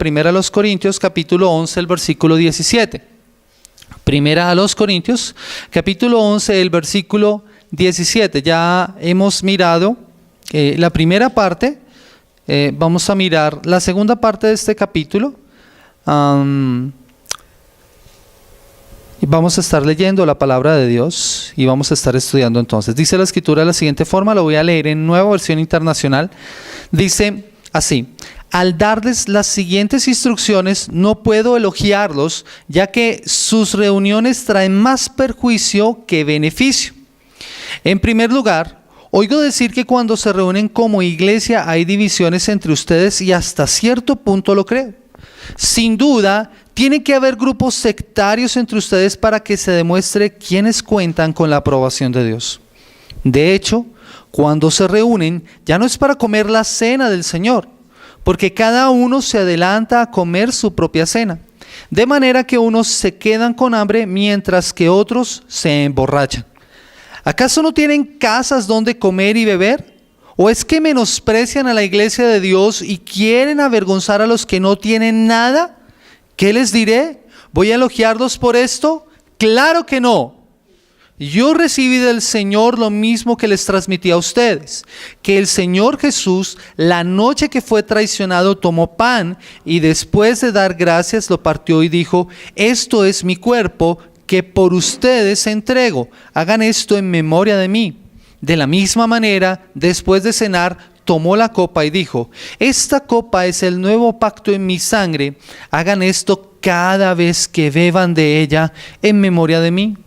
Primera a los Corintios, capítulo 11, el versículo 17. Primera a los Corintios, capítulo 11, el versículo 17. Ya hemos mirado la primera parte, vamos a mirar la segunda parte de este capítulo. Y vamos a estar leyendo la palabra de Dios y vamos a estar estudiando entonces. Dice la escritura de la siguiente forma, lo voy a leer en Nueva Versión Internacional. Dice así: al darles las siguientes instrucciones, no puedo elogiarlos, ya que sus reuniones traen más perjuicio que beneficio. En primer lugar, oigo decir que cuando se reúnen como iglesia hay divisiones entre ustedes y hasta cierto punto lo creo. Sin duda, tiene que haber grupos sectarios entre ustedes para que se demuestre quiénes cuentan con la aprobación de Dios. De hecho, cuando se reúnen, ya no es para comer la cena del Señor, porque cada uno se adelanta a comer su propia cena, de manera que unos se quedan con hambre mientras que otros se emborrachan. ¿Acaso no tienen casas donde comer y beber? ¿O es que menosprecian a la iglesia de Dios y quieren avergonzar a los que no tienen nada? ¿Qué les diré? ¿Voy a elogiarlos por esto? ¡Claro que no! Yo recibí del Señor lo mismo que les transmití a ustedes, que el Señor Jesús, la noche que fue traicionado, tomó pan y después de dar gracias lo partió y dijo: esto es mi cuerpo que por ustedes entrego, hagan esto en memoria de mí. De la misma manera, después de cenar, tomó la copa y dijo: esta copa es el nuevo pacto en mi sangre, hagan esto cada vez que beban de ella en memoria de mí.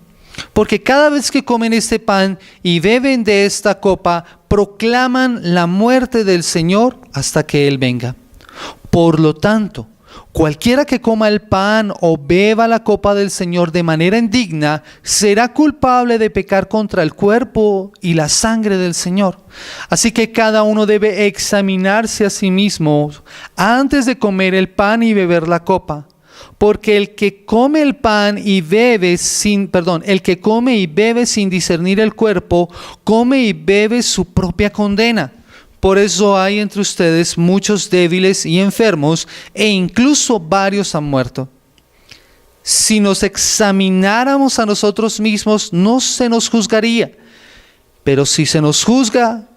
Porque cada vez que comen este pan y beben de esta copa, proclaman la muerte del Señor hasta que Él venga. Por lo tanto, cualquiera que coma el pan o beba la copa del Señor de manera indigna, será culpable de pecar contra el cuerpo y la sangre del Señor. Así que cada uno debe examinarse a sí mismo antes de comer el pan y beber la copa. Porque el que come el pan y bebe el que come y bebe sin discernir el cuerpo, come y bebe su propia condena. Por eso hay entre ustedes muchos débiles y enfermos, e incluso varios han muerto. Si nos examináramos a nosotros mismos, no se nos juzgaría. Pero si nos juzga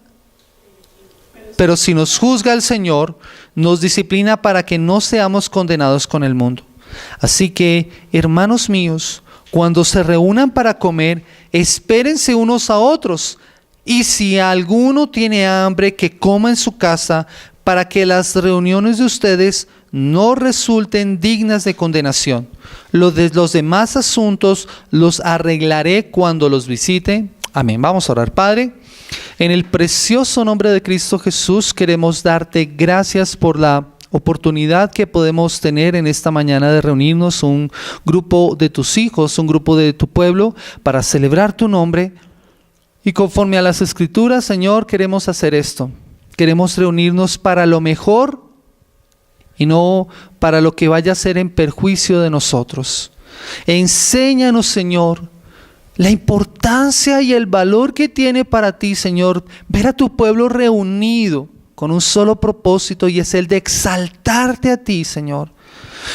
el Señor, nos disciplina para que no seamos condenados con el mundo. Así que, hermanos míos, cuando se reúnan para comer, espérense unos a otros. Y si alguno tiene hambre, que coma en su casa, para que las reuniones de ustedes no resulten dignas de condenación. Los demás asuntos los arreglaré cuando los visite. Amén. Vamos a orar. Padre, en el precioso nombre de Cristo Jesús, queremos darte gracias por la oportunidad que podemos tener en esta mañana de reunirnos, un grupo de tus hijos, un grupo de tu pueblo, para celebrar tu nombre. Y conforme a las Escrituras, Señor, queremos hacer esto. Queremos reunirnos para lo mejor y no para lo que vaya a ser en perjuicio de nosotros. Enséñanos, Señor, la importancia y el valor que tiene para ti, Señor, ver a tu pueblo reunido con un solo propósito, y es el de exaltarte a ti, Señor.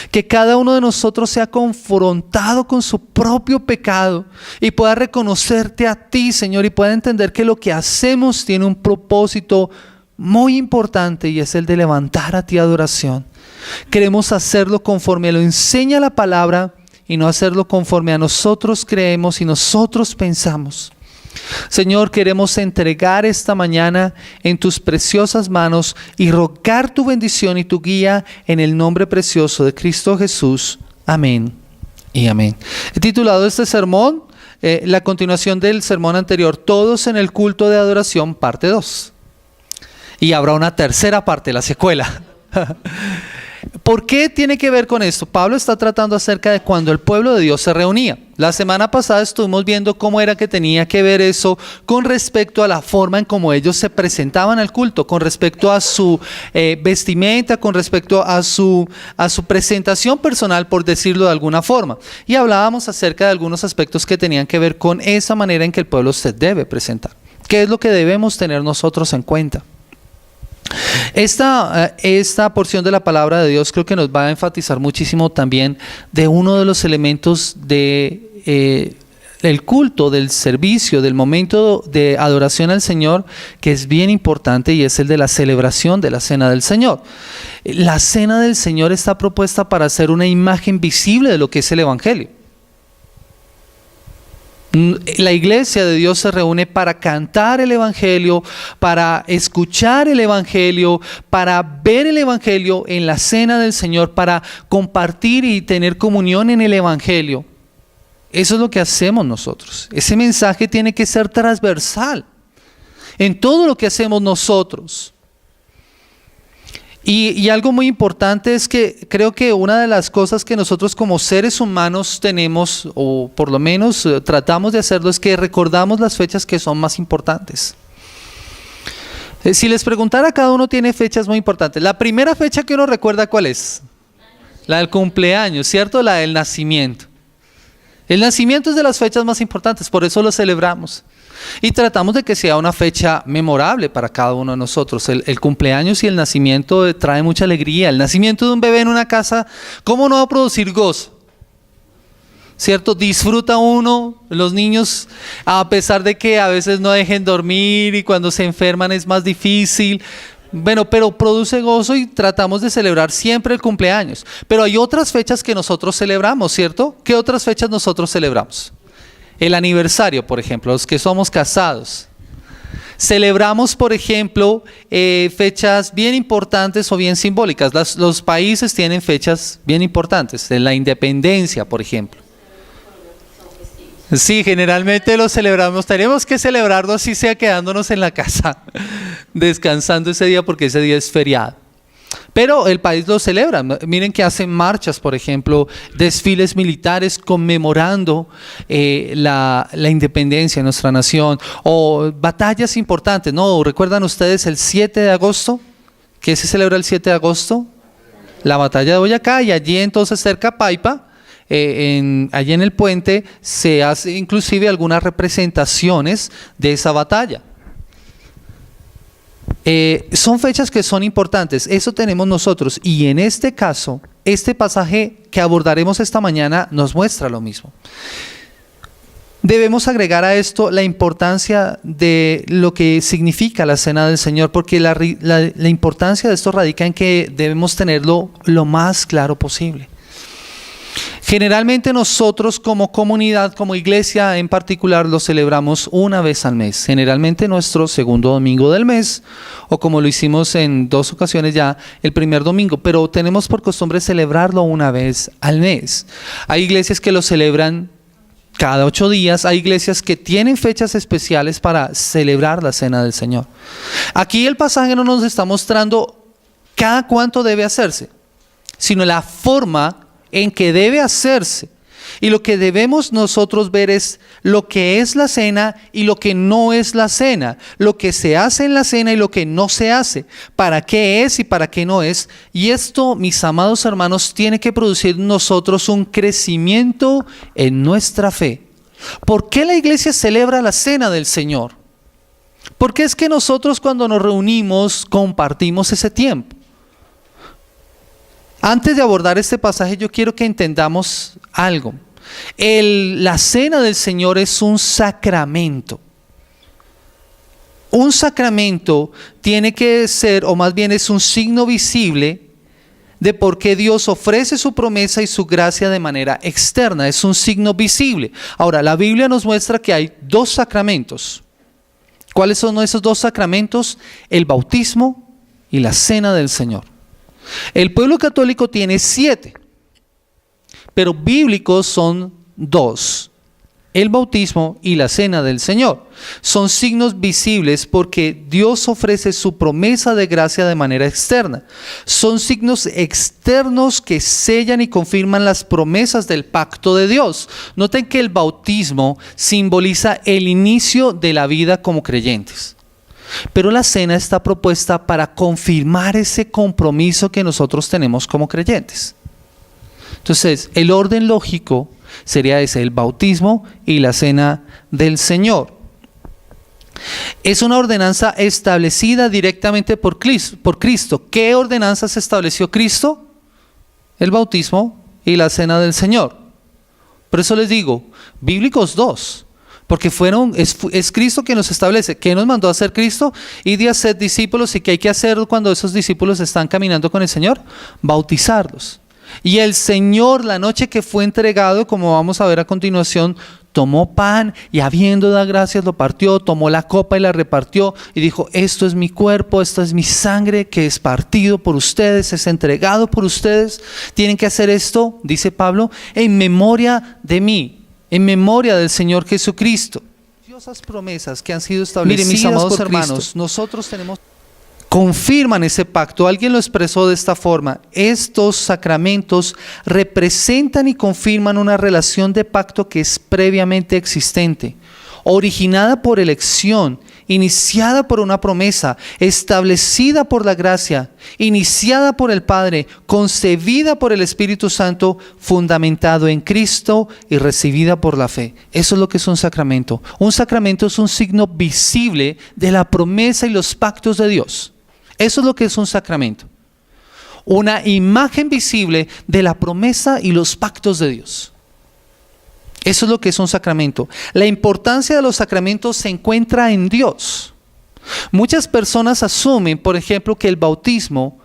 Que cada uno de nosotros sea confrontado con su propio pecado y pueda reconocerte a ti, Señor, y pueda entender que lo que hacemos tiene un propósito muy importante, y es el de levantar a ti adoración. Queremos hacerlo conforme lo enseña la palabra y no hacerlo conforme a nosotros creemos y nosotros pensamos. Señor, queremos entregar esta mañana en tus preciosas manos y rogar tu bendición y tu guía en el nombre precioso de Cristo Jesús. Amén y amén. He titulado este sermón, la continuación del sermón anterior, Todos en el culto de adoración, parte 2. Y habrá una tercera parte, la secuela. ¿Por qué tiene que ver con esto? Pablo está tratando acerca de cuando el pueblo de Dios se reunía. La semana pasada estuvimos viendo cómo era que tenía que ver eso con respecto a la forma en cómo ellos se presentaban al culto, con respecto a su vestimenta, con respecto a su presentación personal, por decirlo de alguna forma. Y hablábamos acerca de algunos aspectos que tenían que ver con esa manera en que el pueblo se debe presentar. ¿Qué es lo que debemos tener nosotros en cuenta? Esta porción de la palabra de Dios creo que nos va a enfatizar muchísimo también de uno de los elementos de el culto, del servicio, del momento de adoración al Señor, que es bien importante, y es el de la celebración de la Cena del Señor. La Cena del Señor está propuesta para ser una imagen visible de lo que es el Evangelio. La iglesia de Dios se reúne para cantar el Evangelio, para escuchar el Evangelio, para ver el Evangelio en la Cena del Señor, para compartir y tener comunión en el Evangelio. Eso es lo que hacemos nosotros. Ese mensaje tiene que ser transversal en todo lo que hacemos nosotros. Y algo muy importante es que creo que una de las cosas que nosotros como seres humanos tenemos, o por lo menos tratamos de hacerlo, es que recordamos las fechas que son más importantes. Si les preguntara, cada uno tiene fechas muy importantes. La primera fecha que uno recuerda, ¿cuál es? La del cumpleaños, ¿cierto? La del nacimiento. El nacimiento es de las fechas más importantes, por eso lo celebramos. Y tratamos de que sea una fecha memorable para cada uno de nosotros. El cumpleaños y el nacimiento trae mucha alegría. El nacimiento de un bebé en una casa, ¿cómo no va a producir gozo? ¿Cierto? Disfruta uno, los niños, a pesar de que a veces no dejen dormir y cuando se enferman es más difícil. Bueno, pero produce gozo y tratamos de celebrar siempre el cumpleaños. Pero hay otras fechas que nosotros celebramos, ¿cierto? ¿Qué otras fechas nosotros celebramos? El aniversario, por ejemplo, los que somos casados. Celebramos, por ejemplo, fechas bien importantes o bien simbólicas. Los países tienen fechas bien importantes. La independencia, por ejemplo. Sí, generalmente lo celebramos. Tenemos que celebrarlo así sea quedándonos en la casa, descansando ese día porque ese día es feriado. Pero el país lo celebra. Miren que hacen marchas, por ejemplo, desfiles militares conmemorando la independencia de nuestra nación, o batallas importantes, ¿no? ¿Recuerdan ustedes el 7 de agosto? ¿Qué se celebra el 7 de agosto? La batalla de Boyacá, y allí entonces cerca a Paipa, allí en el puente, se hace inclusive algunas representaciones de esa batalla. Son fechas que son importantes, eso tenemos nosotros, y en este caso, este pasaje que abordaremos esta mañana nos muestra lo mismo. Debemos agregar a esto la importancia de lo que significa la Cena del Señor, porque la importancia de esto radica en que debemos tenerlo lo más claro posible. Generalmente nosotros como comunidad, como iglesia en particular, lo celebramos una vez al mes, generalmente nuestro segundo domingo del mes, o como lo hicimos en 2 ocasiones ya, el primer domingo, pero tenemos por costumbre celebrarlo una vez al mes. Hay iglesias que lo celebran cada 8 días, hay iglesias que tienen fechas especiales para celebrar la Cena del Señor. Aquí el pasaje no nos está mostrando cada cuánto debe hacerse, sino la forma en que debe hacerse. Y lo que debemos nosotros ver es lo que es la cena y lo que no es la cena, lo que se hace en la cena y lo que no se hace, para qué es y para qué no es. Y esto, mis amados hermanos, tiene que producir en nosotros un crecimiento en nuestra fe. ¿Por qué la iglesia celebra la Cena del Señor? Porque es que nosotros cuando nos reunimos compartimos ese tiempo. Antes de abordar este pasaje, yo quiero que entendamos algo. La Cena del Señor es un sacramento. Un sacramento tiene que ser, o más bien es un signo visible de por qué Dios ofrece su promesa y su gracia de manera externa. Es un signo visible. Ahora, la Biblia nos muestra que hay 2 sacramentos. ¿Cuáles son esos 2 sacramentos? El bautismo y la Cena del Señor. El pueblo católico tiene 7, pero bíblicos son 2, el bautismo y la Cena del Señor. Son signos visibles porque Dios ofrece su promesa de gracia de manera externa. Son signos externos que sellan y confirman las promesas del pacto de Dios. Noten que el bautismo simboliza el inicio de la vida como creyentes. Pero la cena está propuesta para confirmar ese compromiso que nosotros tenemos como creyentes. Entonces, el orden lógico sería ese, el bautismo y la Cena del Señor. Es una ordenanza establecida directamente por Cristo. ¿Qué ordenanzas estableció Cristo? El bautismo y la cena del Señor. Por eso les digo, bíblicos dos, porque es Cristo quien nos establece. ¿Qué nos mandó a hacer Cristo? Ir y hacer discípulos. ¿Y qué hay que hacer cuando esos discípulos están caminando con el Señor? Bautizarlos. Y el Señor, la noche que fue entregado, como vamos a ver a continuación, tomó pan y habiendo dado gracias lo partió, tomó la copa y la repartió y dijo: esto es mi cuerpo, esto es mi sangre que es partido por ustedes, es entregado por ustedes. Tienen que hacer esto, dice Pablo, en memoria de mí, en memoria del Señor Jesucristo. Diosas promesas que han sido establecidas. Miren, mis amados hermanos, Cristo. Nosotros confirman ese pacto. Alguien lo expresó de esta forma: estos sacramentos representan y confirman una relación de pacto que es previamente existente, originada por elección, iniciada por una promesa, establecida por la gracia, iniciada por el Padre, concebida por el Espíritu Santo, fundamentado en Cristo y recibida por la fe. Eso es lo que es un sacramento. Un sacramento es un signo visible de la promesa y los pactos de Dios. Eso es lo que es un sacramento. Una imagen visible de la promesa y los pactos de Dios. Eso es lo que es un sacramento. La importancia de los sacramentos se encuentra en Dios. Muchas personas asumen, por ejemplo, que el bautismo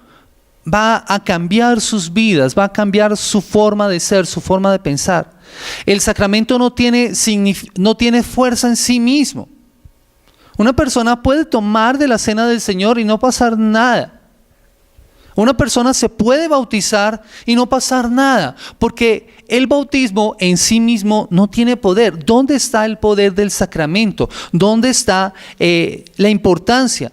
va a cambiar sus vidas, va a cambiar su forma de ser, su forma de pensar. El sacramento no tiene fuerza en sí mismo. Una persona puede tomar de la cena del Señor y no pasar nada. Una persona se puede bautizar y no pasar nada, porque el bautismo en sí mismo no tiene poder. ¿Dónde está el poder del sacramento? ¿Dónde está la importancia?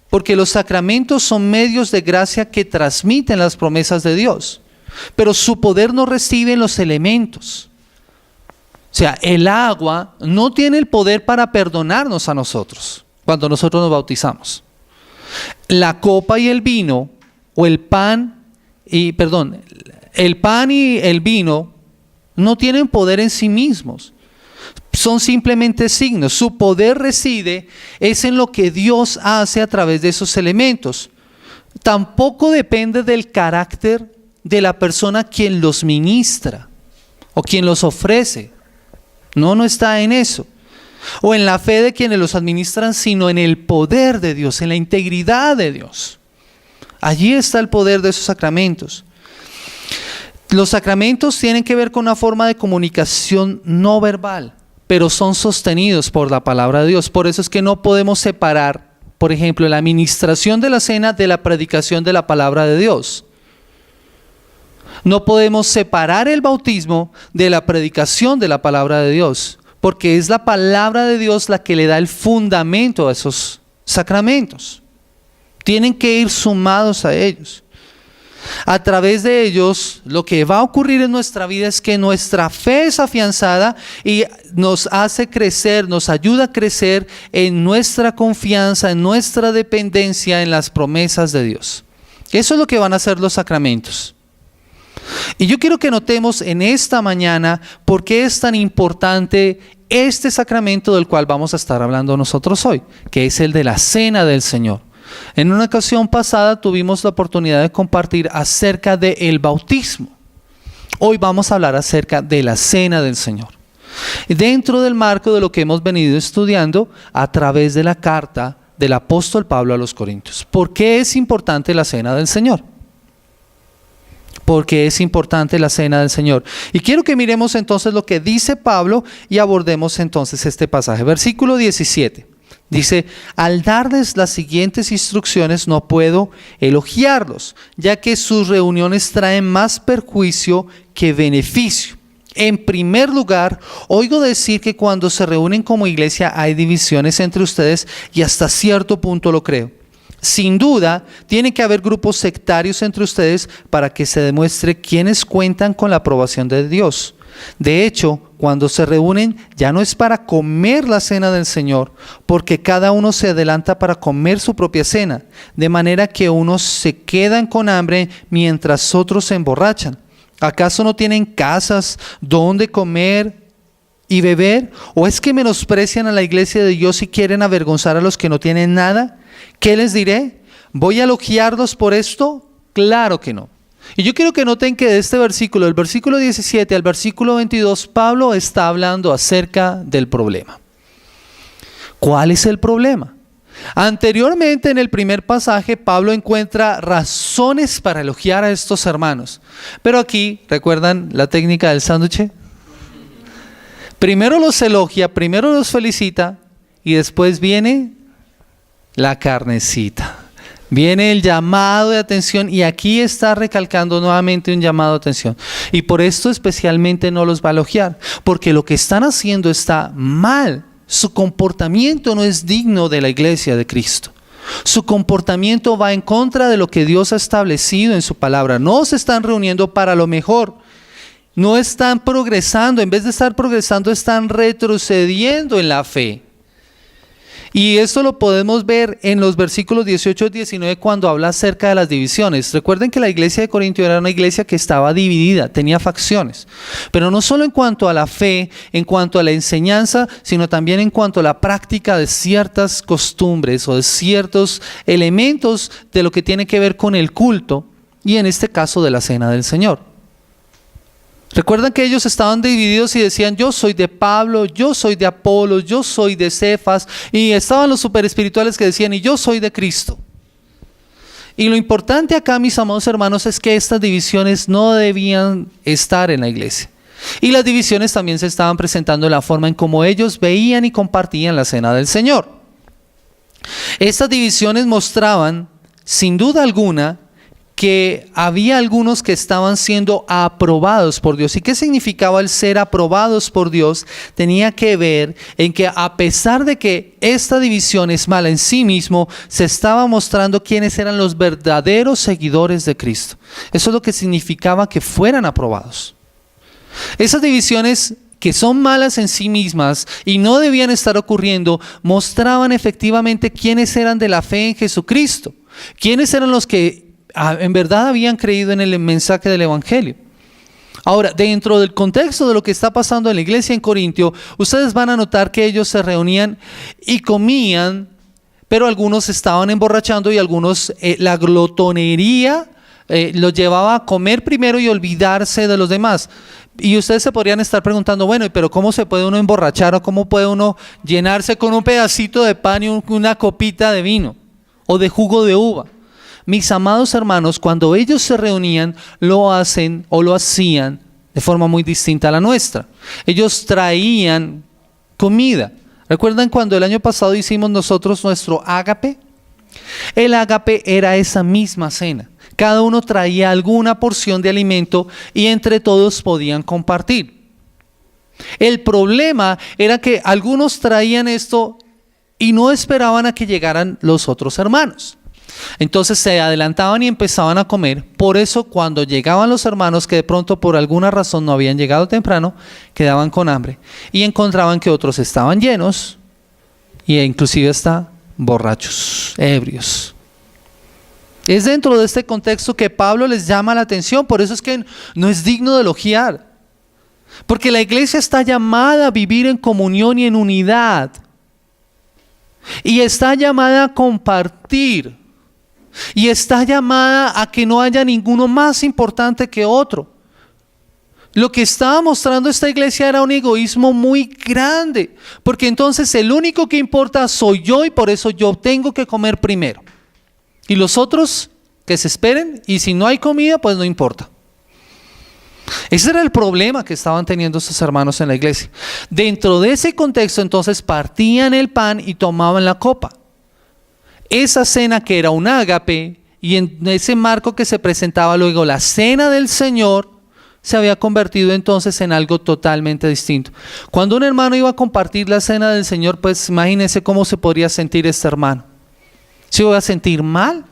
Porque los sacramentos son medios de gracia que transmiten las promesas de Dios, pero su poder no reside en los elementos. O sea, el agua no tiene el poder para perdonarnos a nosotros cuando nosotros nos bautizamos. La copa y el vino, o el pan y el vino no tienen poder en sí mismos. Son simplemente signos. Su poder reside es en lo que Dios hace a través de esos elementos. Tampoco depende del carácter de la persona quien los ministra o quien los ofrece. No está en eso. O en la fe de quienes los administran, sino en el poder de Dios, en la integridad de Dios. Allí está el poder de esos sacramentos. Los sacramentos tienen que ver con una forma de comunicación no verbal, pero son sostenidos por la palabra de Dios. Por eso es que no podemos separar, por ejemplo, la administración de la cena de la predicación de la palabra de Dios. No podemos separar el bautismo de la predicación de la palabra de Dios, porque es la palabra de Dios la que le da el fundamento a esos sacramentos. Tienen que ir sumados a ellos. A través de ellos, lo que va a ocurrir en nuestra vida es que nuestra fe es afianzada y nos hace crecer, nos ayuda a crecer en nuestra confianza, en nuestra dependencia en las promesas de Dios. Eso es lo que van a hacer los sacramentos. Y yo quiero que notemos en esta mañana por qué es tan importante este sacramento del cual vamos a estar hablando nosotros hoy, que es el de la cena del Señor. En una ocasión pasada tuvimos la oportunidad de compartir acerca del bautismo. Hoy vamos a hablar acerca de la cena del Señor, dentro del marco de lo que hemos venido estudiando a través de la carta del apóstol Pablo a los Corintios. ¿Por qué es importante la cena del Señor? Porque es importante la cena del Señor. Y quiero que miremos entonces lo que dice Pablo y abordemos entonces este pasaje. Versículo 17. Dice: al darles las siguientes instrucciones no puedo elogiarlos, ya que sus reuniones traen más perjuicio que beneficio. En primer lugar, oigo decir que cuando se reúnen como iglesia hay divisiones entre ustedes, y hasta cierto punto lo creo. Sin duda, tiene que haber grupos sectarios entre ustedes para que se demuestre quiénes cuentan con la aprobación de Dios. De hecho, cuando se reúnen ya no es para comer la cena del Señor, porque cada uno se adelanta para comer su propia cena, de manera que unos se quedan con hambre mientras otros se emborrachan. ¿Acaso no tienen casas donde comer y beber? ¿O es que menosprecian a la iglesia de Dios y quieren avergonzar a los que no tienen nada? ¿Qué les diré? ¿Voy a elogiarlos por esto? Claro que no. Y yo quiero que noten que de este versículo, del versículo 17 al versículo 22, Pablo está hablando acerca del problema. ¿Cuál es el problema? Anteriormente, en el primer pasaje, Pablo encuentra razones para elogiar a estos hermanos. Pero aquí, ¿recuerdan la técnica del sándwich? Primero los elogia, primero los felicita y después viene la carnecita. Viene el llamado de atención y aquí está recalcando nuevamente un llamado de atención. Y por esto especialmente no los va a elogiar, porque lo que están haciendo está mal. Su comportamiento no es digno de la iglesia de Cristo. Su comportamiento va en contra de lo que Dios ha establecido en su palabra. No se están reuniendo para lo mejor. No están progresando. En vez de estar progresando, están retrocediendo en la fe. Y esto lo podemos ver en los versículos 18 y 19 cuando habla acerca de las divisiones. Recuerden que la iglesia de Corintio era una iglesia que estaba dividida, tenía facciones. Pero no solo en cuanto a la fe, en cuanto a la enseñanza, sino también en cuanto a la práctica de ciertas costumbres o de ciertos elementos de lo que tiene que ver con el culto y en este caso de la cena del Señor. Recuerdan que ellos estaban divididos y decían: yo soy de Pablo, yo soy de Apolos, yo soy de Cefas, y estaban los super espirituales que decían: y yo soy de Cristo. Y lo importante acá, mis amados hermanos, es que estas divisiones no debían estar en la iglesia. Y las divisiones también se estaban presentando en la forma en cómo ellos veían y compartían la cena del Señor. Estas divisiones mostraban, sin duda alguna, que había algunos que estaban siendo aprobados por Dios. ¿Y qué significaba el ser aprobados por Dios? Tenía que ver en que a pesar de que esta división es mala en sí mismo, se estaba mostrando quiénes eran los verdaderos seguidores de Cristo. Eso es lo que significaba que fueran aprobados. Esas divisiones que son malas en sí mismas y no debían estar ocurriendo, mostraban efectivamente quiénes eran de la fe en Jesucristo, quiénes eran los que en verdad habían creído en el mensaje del Evangelio. Ahora, dentro del contexto de lo que está pasando en la iglesia en Corintio, ustedes van a notar que ellos se reunían y comían, pero algunos estaban emborrachando y algunos la glotonería los llevaba a comer primero y olvidarse de los demás. Y ustedes se podrían estar preguntando: bueno, pero ¿cómo se puede uno emborrachar o cómo puede uno llenarse con un pedacito de pan y una copita de vino o de jugo de uva? Mis amados hermanos, cuando ellos se reunían, lo hacían de forma muy distinta a la nuestra. Ellos traían comida. ¿Recuerdan cuando el año pasado hicimos nosotros nuestro ágape? El ágape era esa misma cena. Cada uno traía alguna porción de alimento y entre todos podían compartir. El problema era que algunos traían esto y no esperaban a que llegaran los otros hermanos. Entonces se adelantaban y empezaban a comer. Por eso cuando llegaban los hermanos que de pronto por alguna razón no habían llegado temprano, quedaban con hambre y encontraban que otros estaban llenos e inclusive hasta borrachos, ebrios. Es dentro de este contexto que Pablo les llama la atención. Por eso es que no es digno de elogiar, porque la iglesia está llamada a vivir en comunión y en unidad, y está llamada a compartir. Y está llamada a que no haya ninguno más importante que otro. Lo que estaba mostrando esta iglesia era un egoísmo muy grande, porque entonces el único que importa soy yo y por eso yo tengo que comer primero. Y los otros que se esperen, y si no hay comida pues no importa. Ese era el problema que estaban teniendo estos hermanos en la iglesia. Dentro de ese contexto entonces partían el pan y tomaban la copa. Esa cena que era un ágape, y en ese marco que se presentaba luego la cena del Señor, se había convertido entonces en algo totalmente distinto. Cuando un hermano iba a compartir la cena del Señor, pues imagínense cómo se podría sentir este hermano. ¿Se iba a sentir mal?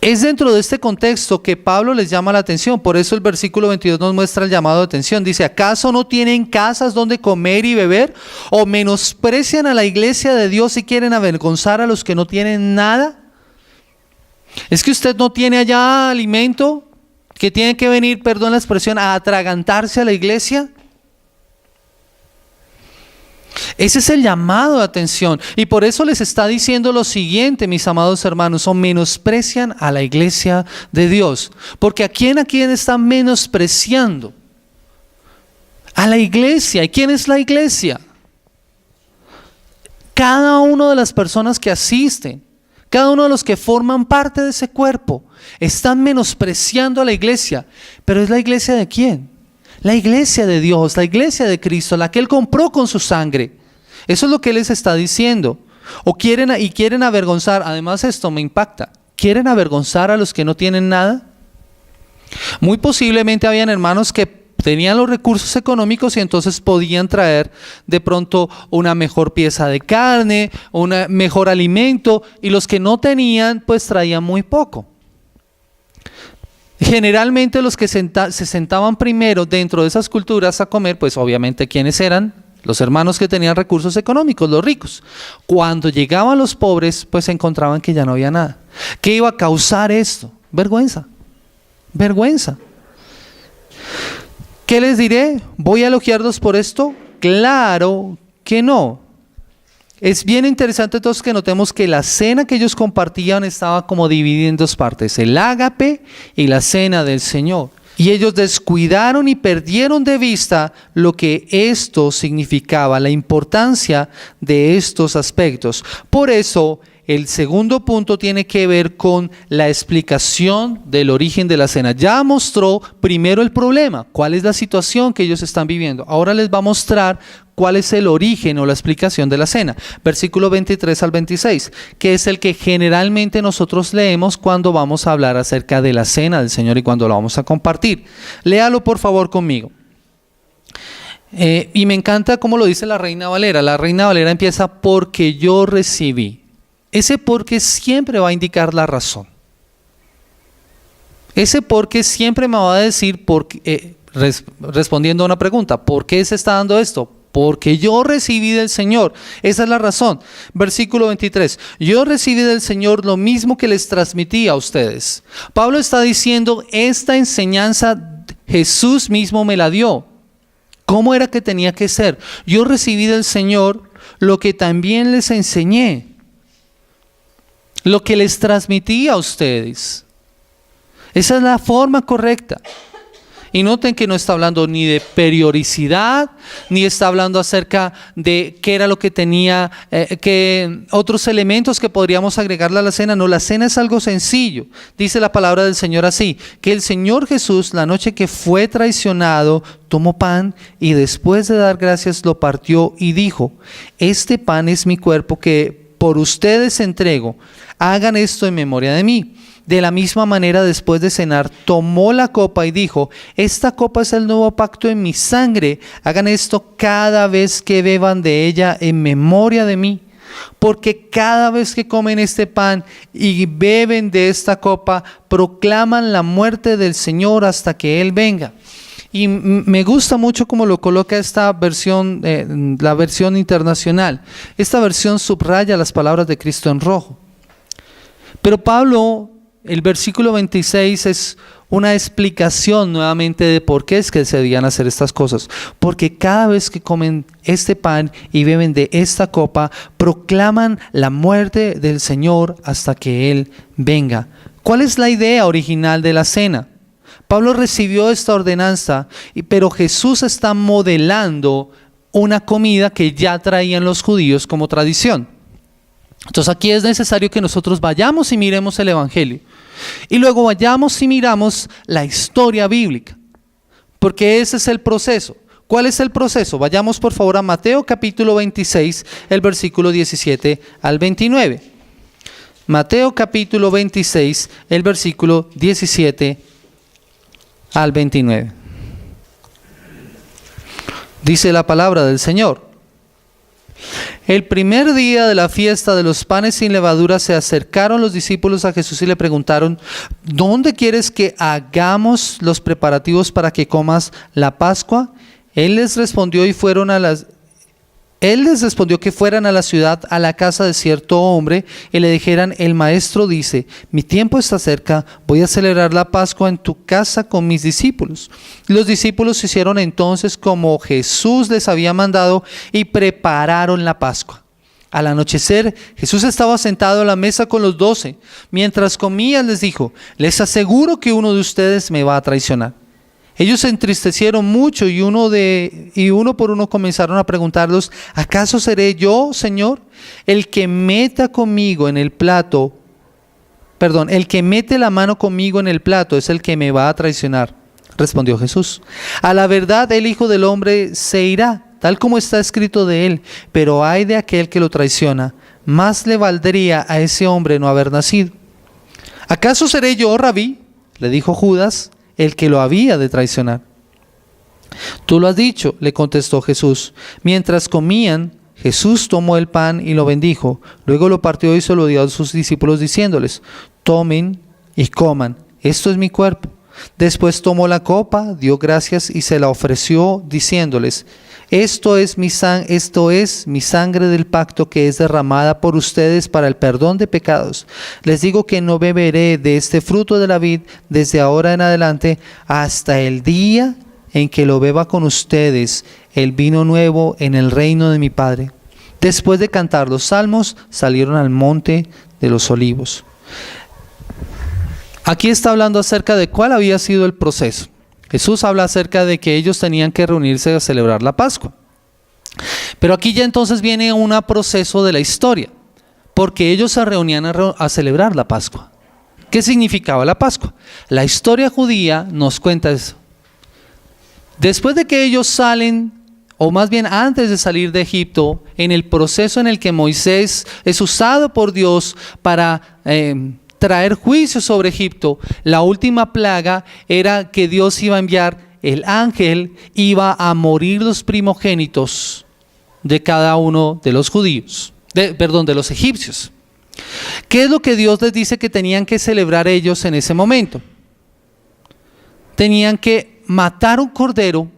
Es dentro de este contexto que Pablo les llama la atención. Por eso el versículo 22 nos muestra el llamado de atención. Dice: ¿acaso no tienen casas donde comer y beber? ¿O menosprecian a la iglesia de Dios y quieren avergonzar a los que no tienen nada? ¿Es que usted no tiene allá alimento que tiene que venir, perdón la expresión, a atragantarse a la iglesia? Ese es el llamado de atención. Y por eso les está diciendo lo siguiente, mis amados hermanos, o menosprecian a la iglesia de Dios. Porque ¿a quién están menospreciando? A la iglesia. ¿Y quién es la iglesia? Cada una de las personas que asisten, cada uno de los que forman parte de ese cuerpo, están menospreciando a la iglesia. ¿Pero es la iglesia de quién? La iglesia de Dios, la iglesia de Cristo, la que Él compró con su sangre. Eso es lo que Él les está diciendo. Quieren avergonzar, además esto me impacta, ¿quieren avergonzar a los que no tienen nada? Muy posiblemente habían hermanos que tenían los recursos económicos y entonces podían traer de pronto una mejor pieza de carne, un mejor alimento, y los que no tenían pues traían muy poco. Generalmente los que se sentaban primero dentro de esas culturas a comer, pues obviamente ¿quiénes eran? Los hermanos que tenían recursos económicos, los ricos. Cuando llegaban los pobres, pues se encontraban que ya no había nada. ¿Qué iba a causar esto? Vergüenza. Vergüenza. ¿Qué les diré? ¿Voy a elogiarlos por esto? Claro que no. Es bien interesante entonces que notemos que la cena que ellos compartían estaba como dividida en dos partes, el ágape y la cena del Señor. Y ellos descuidaron y perdieron de vista lo que esto significaba, la importancia de estos aspectos. Por eso, el segundo punto tiene que ver con la explicación del origen de la cena. Ya mostró primero el problema, cuál es la situación que ellos están viviendo. Ahora les va a mostrar cuál es el origen o la explicación de la cena. Versículo 23 al 26, que es el que generalmente nosotros leemos cuando vamos a hablar acerca de la cena del Señor y cuando la vamos a compartir. Léalo por favor conmigo. Y me encanta cómo lo dice la Reina Valera. La Reina Valera empieza porque yo recibí. Ese porque siempre va a indicar la razón. Ese porque siempre me va a decir, respondiendo a una pregunta, ¿por qué se está dando esto? Porque yo recibí del Señor. Esa es la razón. Versículo 23. Yo recibí del Señor lo mismo que les transmití a ustedes. Pablo está diciendo, esta enseñanza Jesús mismo me la dio. ¿Cómo era que tenía que ser? Yo recibí del Señor lo que también les enseñé. Lo que les transmití a ustedes. Esa es la forma correcta. Y noten que no está hablando ni de periodicidad, ni está hablando acerca de qué era lo que tenía, que otros elementos que podríamos agregarle a la cena. No, la cena es algo sencillo. Dice la palabra del Señor así, que el Señor Jesús, la noche que fue traicionado, tomó pan y después de dar gracias lo partió y dijo, este pan es mi cuerpo que por ustedes entrego, hagan esto en memoria de mí. De la misma manera, después de cenar, tomó la copa y dijo, esta copa es el nuevo pacto en mi sangre, hagan esto cada vez que beban de ella en memoria de mí. Porque cada vez que comen este pan y beben de esta copa, proclaman la muerte del Señor hasta que Él venga. Y me gusta mucho cómo lo coloca esta versión, la versión internacional. Esta versión subraya las palabras de Cristo en rojo. Pero Pablo, el versículo 26 es una explicación nuevamente de por qué es que se debían hacer estas cosas. Porque cada vez que comen este pan y beben de esta copa, proclaman la muerte del Señor hasta que Él venga. ¿Cuál es la idea original de la cena? Pablo recibió esta ordenanza, pero Jesús está modelando una comida que ya traían los judíos como tradición. Entonces aquí es necesario que nosotros vayamos y miremos el Evangelio. Y luego vayamos y miramos la historia bíblica. Porque ese es el proceso. ¿Cuál es el proceso? Vayamos por favor a Mateo capítulo 26, el versículo 17 al 29. Mateo capítulo 26, el versículo 17 al 29. Dice la palabra del Señor. El primer día de la fiesta de los panes sin levadura se acercaron los discípulos a Jesús y le preguntaron, ¿dónde quieres que hagamos los preparativos para que comas la Pascua? Él les respondió y fueron a las Él les respondió que fueran a la ciudad, a la casa de cierto hombre, y le dijeran: el maestro dice, mi tiempo está cerca, voy a celebrar la Pascua en tu casa con mis discípulos. Los discípulos hicieron entonces como Jesús les había mandado y prepararon la Pascua. Al anochecer, Jesús estaba sentado a la mesa con los 12. Mientras comían, les dijo: les aseguro que uno de ustedes me va a traicionar. Ellos se entristecieron mucho y uno por uno comenzaron a preguntarlos: ¿acaso seré yo, Señor? El que mete la mano conmigo en el plato es el que me va a traicionar. Respondió Jesús: a la verdad el Hijo del Hombre se irá, tal como está escrito de él, pero ay de aquel que lo traiciona. Más le valdría a ese hombre no haber nacido. ¿Acaso seré yo, Rabí?, le dijo Judas, el que lo había de traicionar. Tú lo has dicho, le contestó Jesús. Mientras comían, Jesús tomó el pan y lo bendijo. Luego lo partió y se lo dio a sus discípulos diciéndoles: tomen y coman, esto es mi cuerpo. Después tomó la copa, dio gracias y se la ofreció diciéndoles: esto es mi sangre del pacto que es derramada por ustedes para el perdón de pecados. Les digo que no beberé de este fruto de la vid desde ahora en adelante hasta el día en que lo beba con ustedes, el vino nuevo en el reino de mi Padre. Después de cantar los salmos, salieron al monte de los olivos. Aquí está hablando acerca de cuál había sido el proceso. Jesús habla acerca de que ellos tenían que reunirse a celebrar la Pascua. Pero aquí ya entonces viene un proceso de la historia, porque ellos se reunían a celebrar la Pascua. ¿Qué significaba la Pascua? La historia judía nos cuenta eso. Después de que ellos salen, o más bien antes de salir de Egipto, en el proceso en el que Moisés es usado por Dios para traer juicio sobre Egipto, la última plaga era que Dios iba a enviar el ángel, iba a morir los primogénitos de cada uno de los de los egipcios. ¿Qué es lo que Dios les dice que tenían que celebrar ellos en ese momento? Tenían que matar un cordero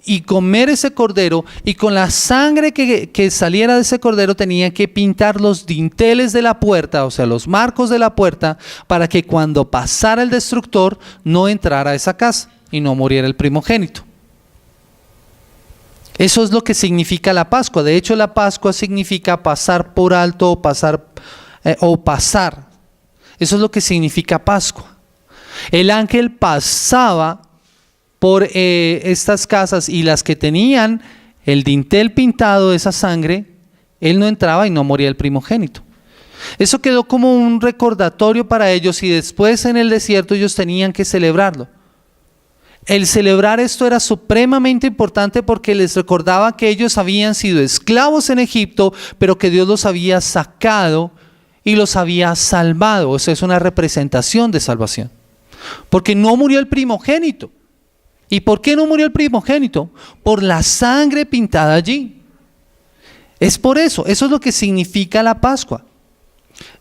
y comer ese cordero, y con la sangre que saliera de ese cordero tenían que pintar los dinteles de la puerta, o sea, los marcos de la puerta, para que cuando pasara el destructor no entrara a esa casa y no muriera el primogénito. Eso es lo que significa la Pascua. De hecho, la Pascua significa pasar por alto o pasar. Eso es lo que significa Pascua. El ángel pasaba por estas casas, y las que tenían el dintel pintado de esa sangre, él no entraba y no moría el primogénito. Eso quedó como un recordatorio para ellos, y después en el desierto ellos tenían que celebrarlo. El celebrar esto era supremamente importante porque les recordaba que ellos habían sido esclavos en Egipto, pero que Dios los había sacado y los había salvado. O sea, es una representación de salvación, porque no murió el primogénito. ¿Y por qué no murió el primogénito? Por la sangre pintada allí. Es por eso, eso es lo que significa la Pascua.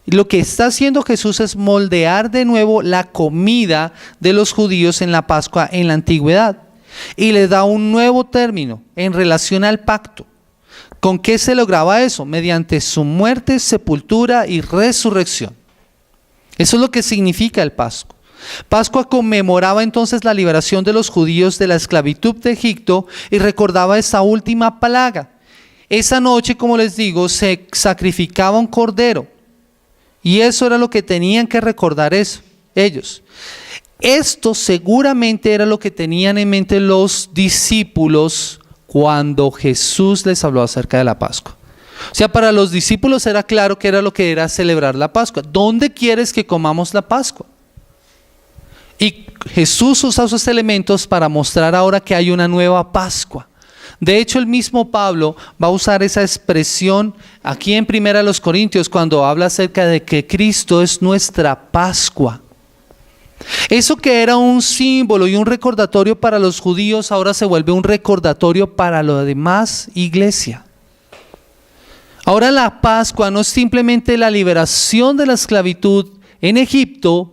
Lo que está haciendo Jesús es moldear de nuevo la comida de los judíos en la Pascua en la antigüedad, y le da un nuevo término en relación al pacto. ¿Con qué se lograba eso? Mediante su muerte, sepultura y resurrección. Eso es lo que significa el Pascua. Pascua conmemoraba entonces la liberación de los judíos de la esclavitud de Egipto y recordaba esa última plaga. Esa noche, como les digo, se sacrificaba un cordero, y eso era lo que tenían que recordar ellos. Esto seguramente era lo que tenían en mente los discípulos cuando Jesús les habló acerca de la Pascua. O sea, para los discípulos era claro que era lo que era celebrar la Pascua. ¿Dónde quieres que comamos la Pascua? Y Jesús usa esos elementos para mostrar ahora que hay una nueva Pascua. De hecho, el mismo Pablo va a usar esa expresión aquí en 1 Corintios cuando habla acerca de que Cristo es nuestra Pascua. Eso que era un símbolo y un recordatorio para los judíos, ahora se vuelve un recordatorio para la demás iglesia. Ahora la Pascua no es simplemente la liberación de la esclavitud en Egipto,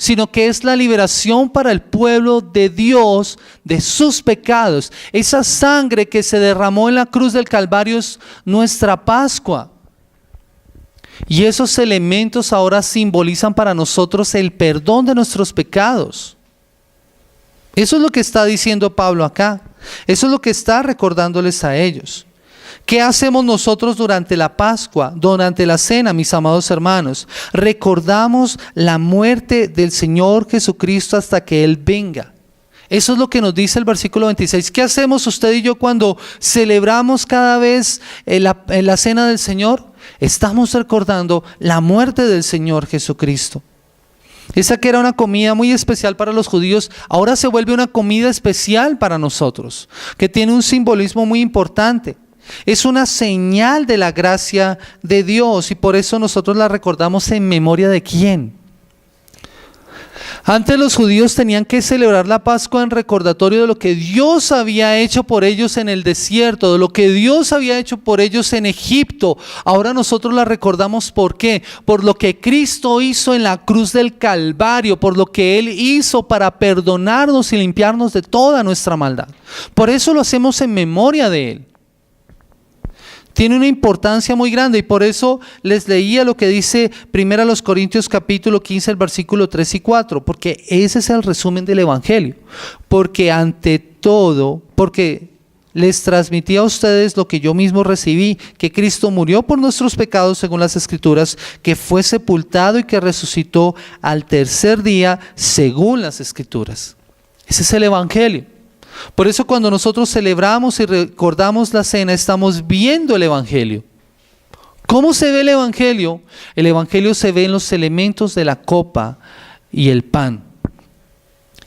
sino que es la liberación para el pueblo de Dios de sus pecados. Esa sangre que se derramó en la cruz del Calvario es nuestra Pascua. Y esos elementos ahora simbolizan para nosotros el perdón de nuestros pecados. Eso es lo que está diciendo Pablo acá. Eso es lo que está recordándoles a ellos. ¿Qué hacemos nosotros durante la Pascua, durante la cena, mis amados hermanos? Recordamos la muerte del Señor Jesucristo hasta que Él venga. Eso es lo que nos dice el versículo 26. ¿Qué hacemos usted y yo cuando celebramos cada vez la cena del Señor? Estamos recordando la muerte del Señor Jesucristo. Esa que era una comida muy especial para los judíos, ahora se vuelve una comida especial para nosotros, que tiene un simbolismo muy importante. Es una señal de la gracia de Dios y por eso nosotros la recordamos en memoria de ¿quién? Antes los judíos tenían que celebrar la Pascua en recordatorio de lo que Dios había hecho por ellos en el desierto, de lo que Dios había hecho por ellos en Egipto. Ahora nosotros la recordamos ¿por qué? Por lo que Cristo hizo en la cruz del Calvario, por lo que Él hizo para perdonarnos y limpiarnos de toda nuestra maldad. Por eso lo hacemos en memoria de Él. Tiene una importancia muy grande y por eso les leía lo que dice 1 Corintios capítulo 15, el versículo 3 y 4, porque ese es el resumen del Evangelio. Porque ante todo, porque les transmití a ustedes lo que yo mismo recibí, que Cristo murió por nuestros pecados según las Escrituras, que fue sepultado y que resucitó al tercer día según las Escrituras. Ese es el Evangelio. Por eso cuando nosotros celebramos y recordamos la cena, estamos viendo el Evangelio. ¿Cómo se ve el Evangelio? El Evangelio se ve en los elementos de la copa y el pan.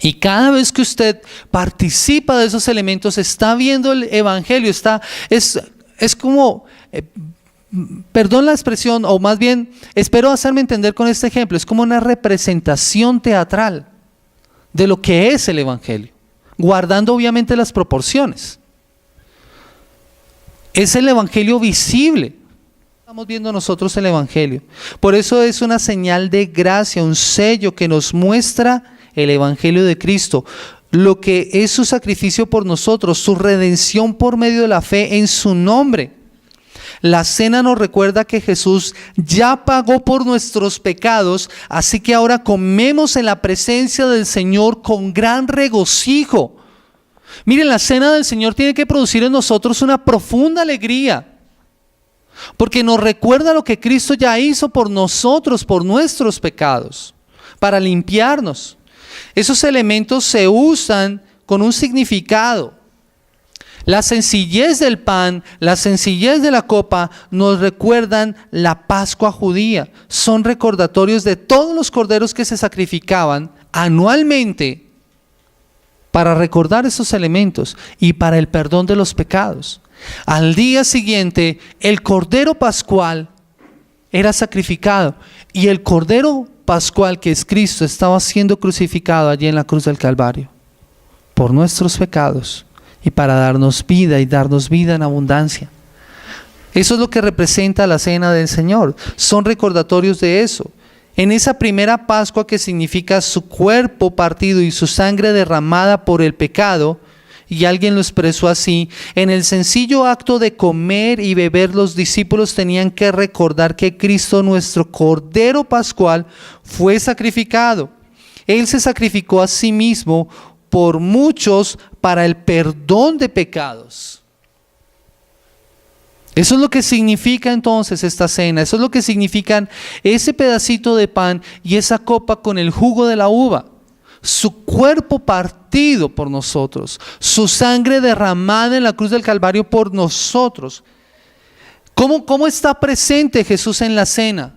Y cada vez que usted participa de esos elementos, está viendo el Evangelio. Es como, perdón la expresión, o más bien, espero hacerme entender con este ejemplo, es como una representación teatral de lo que es el Evangelio, guardando obviamente las proporciones. Es el Evangelio visible. Estamos viendo nosotros el Evangelio. Por eso es una señal de gracia, un sello que nos muestra el Evangelio de Cristo, lo que es su sacrificio por nosotros, su redención por medio de la fe en su nombre. La cena nos recuerda que Jesús ya pagó por nuestros pecados, así que ahora comemos en la presencia del Señor con gran regocijo. Miren, la cena del Señor tiene que producir en nosotros una profunda alegría, porque nos recuerda lo que Cristo ya hizo por nosotros, por nuestros pecados, para limpiarnos. Esos elementos se usan con un significado. La sencillez del pan, la sencillez de la copa nos recuerdan la Pascua judía. Son recordatorios de todos los corderos que se sacrificaban anualmente para recordar esos elementos y para el perdón de los pecados. Al día siguiente, el cordero pascual era sacrificado y el cordero pascual, que es Cristo, estaba siendo crucificado allí en la cruz del Calvario por nuestros pecados y para darnos vida y darnos vida en abundancia. Eso es lo que representa la cena del Señor. Son recordatorios de eso. En esa primera Pascua, que significa su cuerpo partido y su sangre derramada por el pecado, y alguien lo expresó así, en el sencillo acto de comer y beber, los discípulos tenían que recordar que Cristo, nuestro Cordero Pascual, fue sacrificado. Él se sacrificó a sí mismo por muchos para el perdón de pecados. Eso es lo que significa entonces esta cena. Eso es lo que significan ese pedacito de pan y esa copa con el jugo de la uva. Su cuerpo partido por nosotros, su sangre derramada en la cruz del Calvario por nosotros. ¿Cómo está presente Jesús en la cena?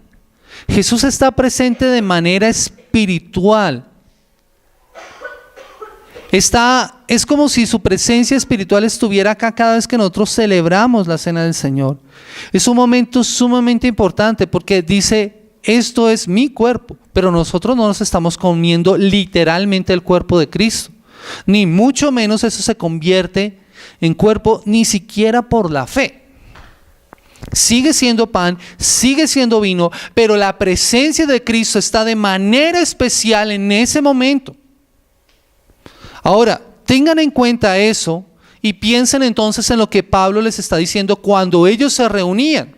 Jesús está presente de manera espiritual. Es como si su presencia espiritual estuviera acá cada vez que nosotros celebramos la cena del Señor. Es un momento sumamente importante porque dice: esto es mi cuerpo, pero nosotros no nos estamos comiendo literalmente el cuerpo de Cristo, ni mucho menos eso se convierte en cuerpo ni siquiera por la fe. Sigue siendo pan, sigue siendo vino, pero la presencia de Cristo está de manera especial en ese momento. Ahora, tengan en cuenta eso y piensen entonces en lo que Pablo les está diciendo cuando ellos se reunían.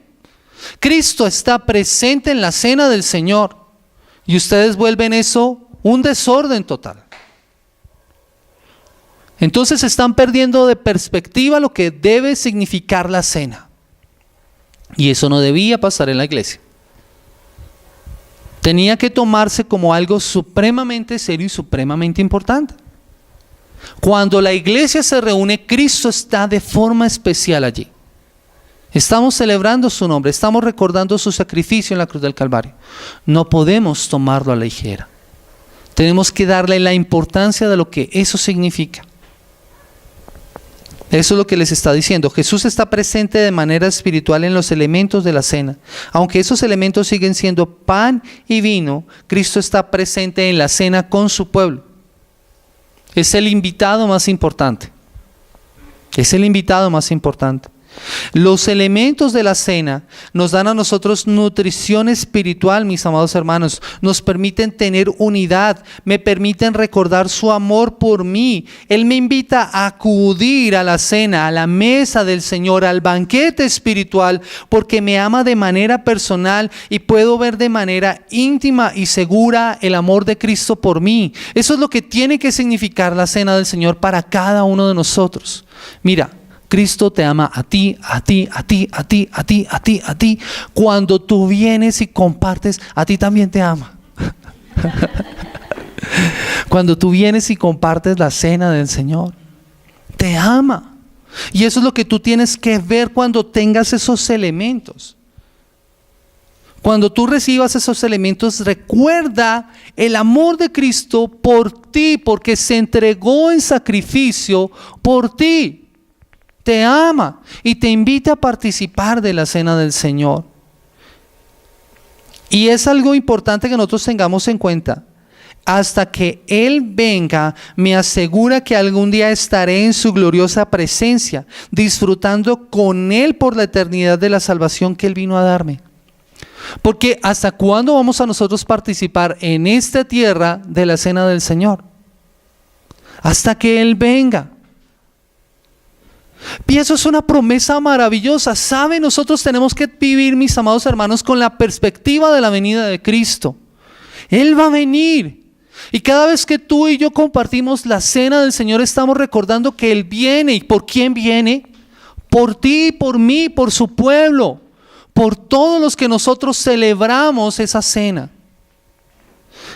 Cristo está presente en la cena del Señor y ustedes vuelven eso un desorden total. Entonces están perdiendo de perspectiva lo que debe significar la cena. Y eso no debía pasar en la iglesia. Tenía que tomarse como algo supremamente serio y supremamente importante. Cuando la iglesia se reúne, Cristo está de forma especial allí. Estamos celebrando su nombre, estamos recordando su sacrificio en la cruz del Calvario. No podemos tomarlo a la ligera. Tenemos que darle la importancia de lo que eso significa. Eso es lo que les está diciendo. Jesús está presente de manera espiritual en los elementos de la cena. Aunque esos elementos siguen siendo pan y vino, Cristo está presente en la cena con su pueblo. Es el invitado más importante. Es el invitado más importante. Los elementos de la cena nos dan a nosotros nutrición espiritual, mis amados hermanos. Nos permiten tener unidad, me permiten recordar su amor por mí. Él me invita a acudir a la cena, a la mesa del Señor, al banquete espiritual, porque me ama de manera personal y puedo ver de manera íntima y segura el amor de Cristo por mí. Eso es lo que tiene que significar la cena del Señor para cada uno de nosotros. Mira, Cristo te ama a ti, a ti, a ti, a ti, a ti, a ti, a ti. Cuando tú vienes y compartes, a ti también te ama. Cuando tú vienes y compartes la cena del Señor, te ama. Y eso es lo que tú tienes que ver cuando tengas esos elementos. Cuando tú recibas esos elementos, recuerda el amor de Cristo por ti, porque se entregó en sacrificio por ti. Te ama y te invita a participar de la cena del Señor. Y es algo importante que nosotros tengamos en cuenta. Hasta que Él venga, me asegura que algún día estaré en su gloriosa presencia, disfrutando con Él por la eternidad de la salvación que Él vino a darme. Porque ¿hasta cuándo vamos a nosotros participar en esta tierra de la cena del Señor? Hasta que Él venga. Y eso es una promesa maravillosa. ¿Sabe? Nosotros tenemos que vivir, mis amados hermanos, con la perspectiva de la venida de Cristo. Él va a venir. Y cada vez que tú y yo compartimos la cena del Señor, estamos recordando que Él viene. ¿Y por quién viene? Por ti, por mí, por su pueblo, por todos los que nosotros celebramos esa cena.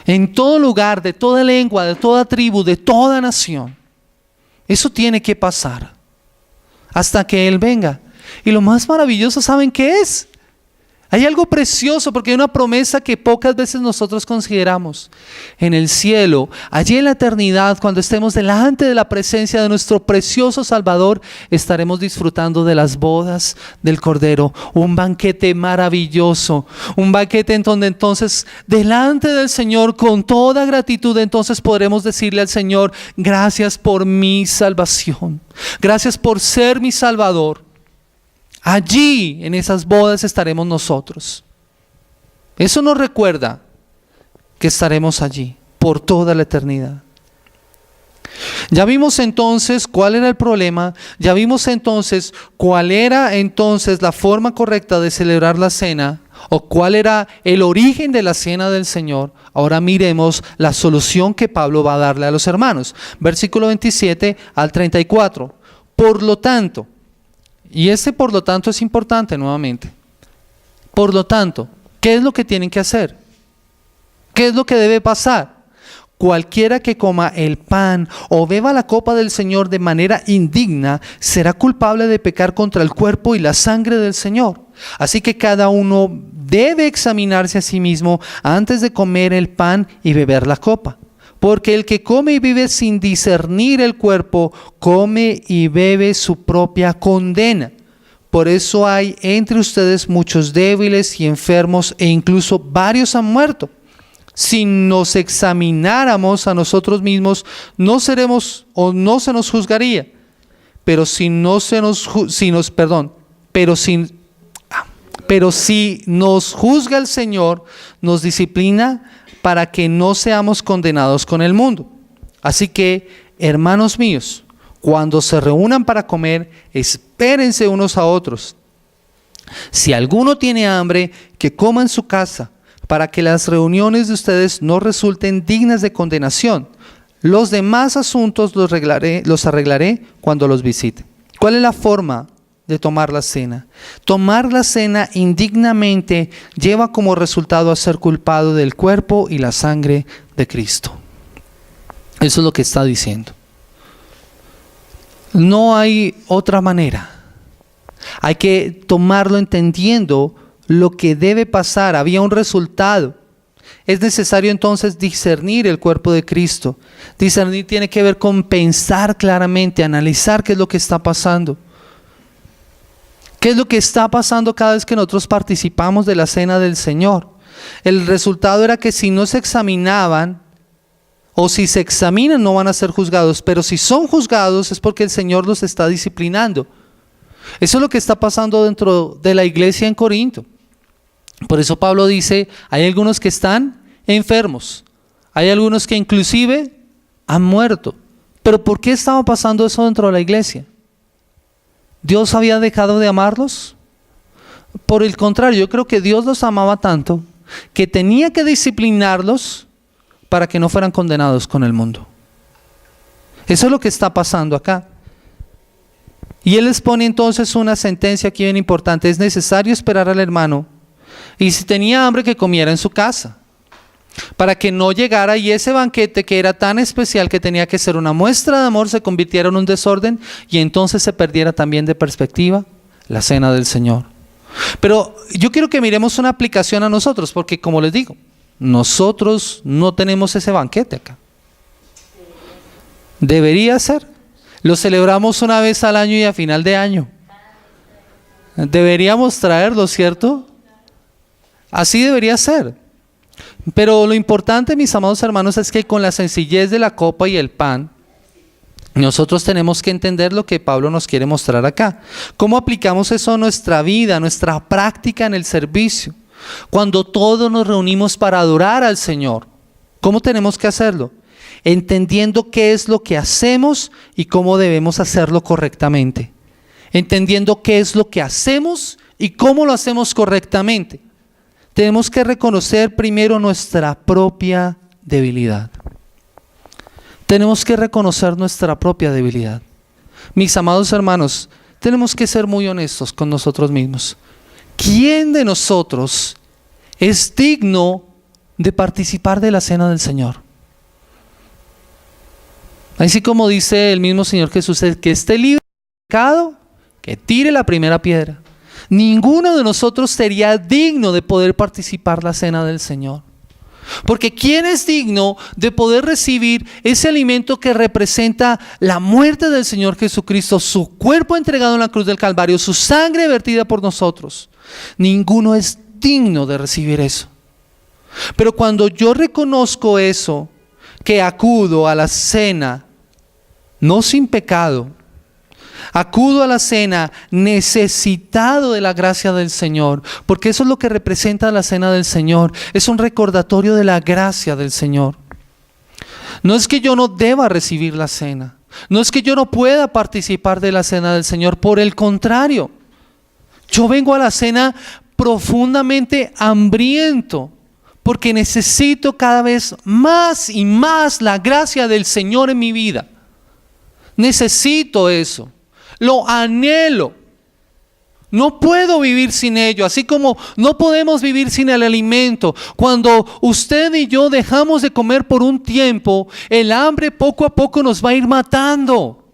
En todo lugar, de toda lengua, de toda tribu, de toda nación. Eso tiene que pasar hasta que Él venga. Y lo más maravilloso, ¿saben qué es? Hay algo precioso, porque hay una promesa que pocas veces nosotros consideramos. En el cielo, allí en la eternidad, cuando estemos delante de la presencia de nuestro precioso Salvador, estaremos disfrutando de las bodas del Cordero. Un banquete maravilloso, un banquete en donde entonces, delante del Señor, con toda gratitud, entonces podremos decirle al Señor: gracias por mi salvación, gracias por ser mi Salvador. Allí, en esas bodas, estaremos nosotros. Eso nos recuerda que estaremos allí por toda la eternidad. Ya vimos entonces cuál era el problema, ya vimos entonces cuál era entonces la forma correcta de celebrar la cena, o cuál era el origen de la cena del Señor. Ahora miremos la solución que Pablo va a darle a los hermanos. Versículo 27 al 34. Por lo tanto, y por lo tanto es importante nuevamente. Por lo tanto, ¿qué es lo que tienen que hacer? ¿Qué es lo que debe pasar? Cualquiera que coma el pan o beba la copa del Señor de manera indigna será culpable de pecar contra el cuerpo y la sangre del Señor. Así que cada uno debe examinarse a sí mismo antes de comer el pan y beber la copa. Porque el que come y vive sin discernir el cuerpo, come y bebe su propia condena. Por eso hay entre ustedes muchos débiles y enfermos, e incluso varios han muerto. Si nos examináramos a nosotros mismos, no se nos juzgaría. Pero Pero si nos juzga el Señor, nos disciplina para que no seamos condenados con el mundo. Así que, hermanos míos, cuando se reúnan para comer, espérense unos a otros. Si alguno tiene hambre, que coma en su casa, para que las reuniones de ustedes no resulten dignas de condenación. Los demás asuntos los arreglaré cuando los visite. ¿Cuál es la forma de tomar la cena? Tomar la cena indignamente lleva como resultado a ser culpado del cuerpo y la sangre de Cristo. Eso es lo que está diciendo. No hay otra manera. Hay que tomarlo entendiendo lo que debe pasar. Había un resultado. Es necesario entonces discernir el cuerpo de Cristo. Discernir tiene que ver con pensar claramente, analizar qué es lo que está pasando. ¿Qué es lo que está pasando cada vez que nosotros participamos de la cena del Señor? El resultado era que si no se examinaban, o si se examinan no van a ser juzgados, pero si son juzgados es porque el Señor los está disciplinando. Eso es lo que está pasando dentro de la iglesia en Corinto. Por eso Pablo dice, hay algunos que están enfermos, hay algunos que inclusive han muerto. ¿Pero por qué estaba pasando eso dentro de la iglesia? ¿Dios había dejado de amarlos? Por el contrario, yo creo que Dios los amaba tanto que tenía que disciplinarlos para que no fueran condenados con el mundo. Eso es lo que está pasando acá. Y él les pone entonces una sentencia aquí bien importante. Es necesario esperar al hermano, y si tenía hambre que comiera en su casa, para que no llegara y ese banquete que era tan especial, que tenía que ser una muestra de amor, se convirtiera en un desorden y entonces se perdiera también de perspectiva la cena del Señor. Pero yo quiero que miremos una aplicación a nosotros, porque como les digo, nosotros no tenemos ese banquete acá. Debería ser. Lo celebramos una vez al año y a final de año. Deberíamos traerlo, ¿cierto? Así debería ser. Pero lo importante, mis amados hermanos, es que con la sencillez de la copa y el pan, nosotros tenemos que entender lo que Pablo nos quiere mostrar acá. ¿Cómo aplicamos eso a nuestra vida, a nuestra práctica en el servicio? Cuando todos nos reunimos para adorar al Señor, ¿cómo tenemos que hacerlo? Entendiendo qué es lo que hacemos y cómo debemos hacerlo correctamente. Entendiendo qué es lo que hacemos y cómo lo hacemos correctamente. Tenemos que reconocer primero nuestra propia debilidad. Tenemos que reconocer nuestra propia debilidad. Mis amados hermanos, tenemos que ser muy honestos con nosotros mismos. ¿Quién de nosotros es digno de participar de la cena del Señor? Así como dice el mismo Señor Jesús, el que esté libre de pecado, que tire la primera piedra. Ninguno de nosotros sería digno de poder participar la cena del Señor. Porque ¿quién es digno de poder recibir ese alimento que representa la muerte del Señor Jesucristo, su cuerpo entregado en la cruz del Calvario, su sangre vertida por nosotros? Ninguno es digno de recibir eso. Pero cuando yo reconozco eso, que acudo a la cena, no sin pecado, acudo a la cena necesitado de la gracia del Señor, porque eso es lo que representa la cena del Señor, es un recordatorio de la gracia del Señor. No es que yo no deba recibir la cena, no es que yo no pueda participar de la cena del Señor, por el contrario, yo vengo a la cena profundamente hambriento, porque necesito cada vez más y más la gracia del Señor en mi vida. Necesito eso. Lo anhelo. No puedo vivir sin ello, así como no podemos vivir sin el alimento. Cuando usted y yo dejamos de comer por un tiempo, el hambre poco a poco nos va a ir matando.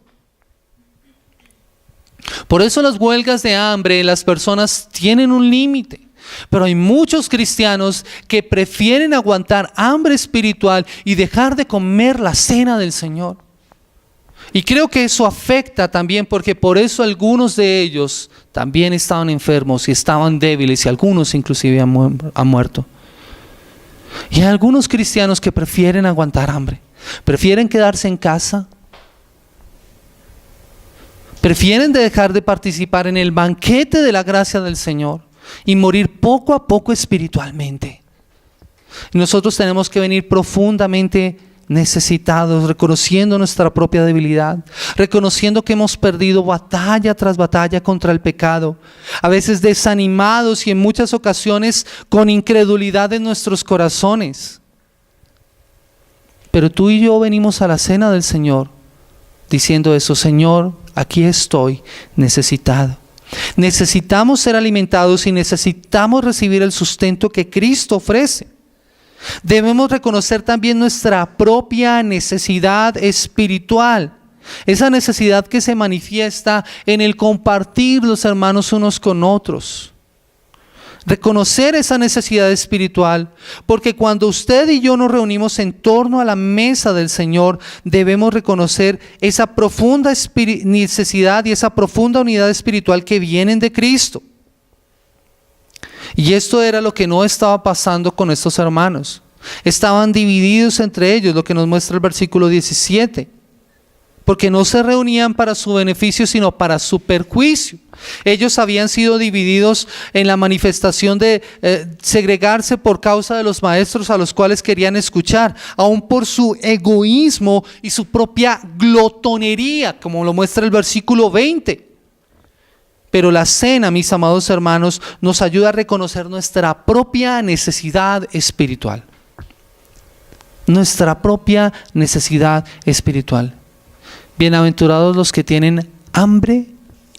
Por eso las huelgas de hambre, las personas tienen un límite. Pero hay muchos cristianos que prefieren aguantar hambre espiritual y dejar de comer la cena del Señor. Y creo que eso afecta también, porque por eso algunos de ellos también estaban enfermos y estaban débiles, y algunos inclusive han muerto. Y hay algunos cristianos que prefieren aguantar hambre, prefieren quedarse en casa, prefieren dejar de participar en el banquete de la gracia del Señor. y morir poco a poco espiritualmente. Nosotros tenemos que venir profundamente necesitados, reconociendo nuestra propia debilidad, reconociendo que hemos perdido batalla tras batalla contra el pecado, a veces desanimados y en muchas ocasiones con incredulidad en nuestros corazones. Pero tú y yo venimos a la cena del Señor diciendo eso: Señor, aquí estoy necesitado. Necesitamos ser alimentados y necesitamos recibir el sustento que Cristo ofrece. Debemos reconocer también nuestra propia necesidad espiritual, esa necesidad que se manifiesta en el compartir los hermanos unos con otros. Reconocer esa necesidad espiritual, porque cuando usted y yo nos reunimos en torno a la mesa del Señor, debemos reconocer esa profunda necesidad y esa profunda unidad espiritual que vienen de Cristo. Y esto era lo que no estaba pasando con estos hermanos. Estaban divididos entre ellos, lo que nos muestra el versículo 17. Porque no se reunían para su beneficio, sino para su perjuicio. Ellos habían sido divididos en la manifestación de segregarse por causa de los maestros a los cuales querían escuchar, aún por su egoísmo y su propia glotonería, como lo muestra el versículo 20. Pero la cena, mis amados hermanos, nos ayuda a reconocer nuestra propia necesidad espiritual. Nuestra propia necesidad espiritual. Bienaventurados los que tienen hambre